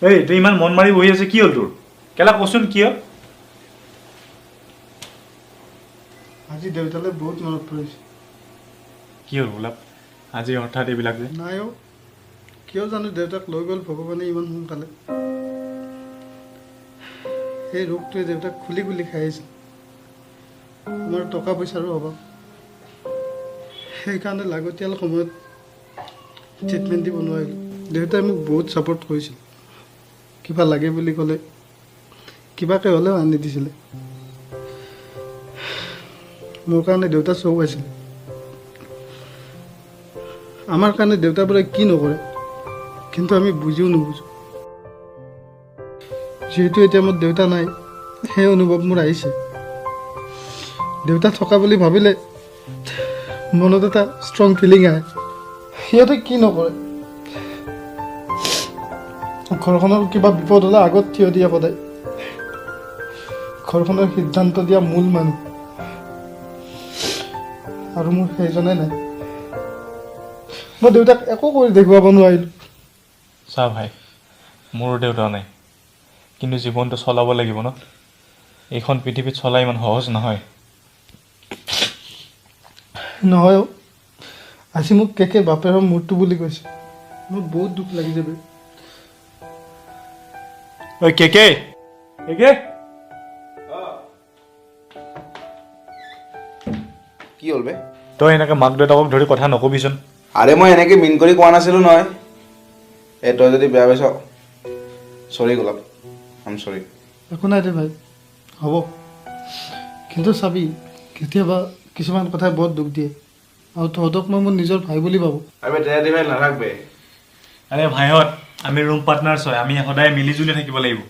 এই তুই ইমান মন মাৰি বহি আছে কি হ'ল তোৰ কেলা কচোন কিয় আজি দেউতালৈ বহুত মনত পৰিছে কি হ'ল গোলাপ আজি হঠাৎ এইবিলাক যে নাই অ' কিয় জানো দেউতাক লৈ গ'ল ভগৱানে ইমান সোনকালে সেই ৰোগটোৱে দেউতাক খুলি খুলি খাই আহিছিল আমাৰ টকা পইচাৰো অভাৱ সেইকাৰণে লাগতিয়াল সময়ত ট্ৰিটমেণ্ট দিব নোৱাৰিলোঁ দেউতাই মোক বহুত ছাপৰ্ট কৰিছিল কিবা লাগে বুলি ক'লে কিবাকে হ'লেও আনি দিছিলে মোৰ কাৰণে দেউতা চব আছিল আমাৰ কাৰণে দেউতাবোৰে কি নকৰে কিন্তু আমি বুজিও নুবুজো যিহেতু এতিয়া মোৰ দেউতা নাই সেই অনুভৱ মোৰ আহিছে দেউতা থকা বুলি ভাবিলে মনত এটা ষ্ট্ৰং ফিলিং আহে সিহঁতে কি নকৰে ঘৰখনৰ কিবা বিপদ হ'লে আগত থিয় দিয়া সদায় ঘৰখনৰ সিদ্ধান্ত দিয়া মূল মানুহ আৰু মোৰ সেইজনে নাই মই দেউতাক একো কৰি দেখুৱাব নোৱাৰিলোঁ চা ভাই মোৰো দেউতা নাই কিন্তু জীৱনটো চলাব লাগিব ন এইখন পৃথিৱীত চলা ইমান সহজ নহয় নহয় অ' আজি মোক কেকে বাপেৰৰ মূৰটো বুলি কৈছে মোৰ বহুত দুখ লাগিছে বে ঐ কেকে কি হ'ল বে তই এনেকৈ মাক দেউতাকক ধৰি কথা নকবিচোন আৰে মই এনেকৈ মিন কৰি কোৱা নাছিলোঁ নহয় এই তই যদি বেয়া পাইছ চৰি গোলাপ আম চৰি একো নাই দে ভাই হ'ব কিন্তু চাবি কেতিয়াবা কিছুমান কথাই বৰ দুখ দিয়ে আৰু তহঁতক মই মোৰ নিজৰ ভাই বুলি ভাবোঁ আৰে তেৰা দিবাই নাথাকবে আৰে ভাইহঁত আমি ৰুম পাৰ্টনাৰ্ছ হয় আমি সদায় মিলি জুলি থাকিব লাগিব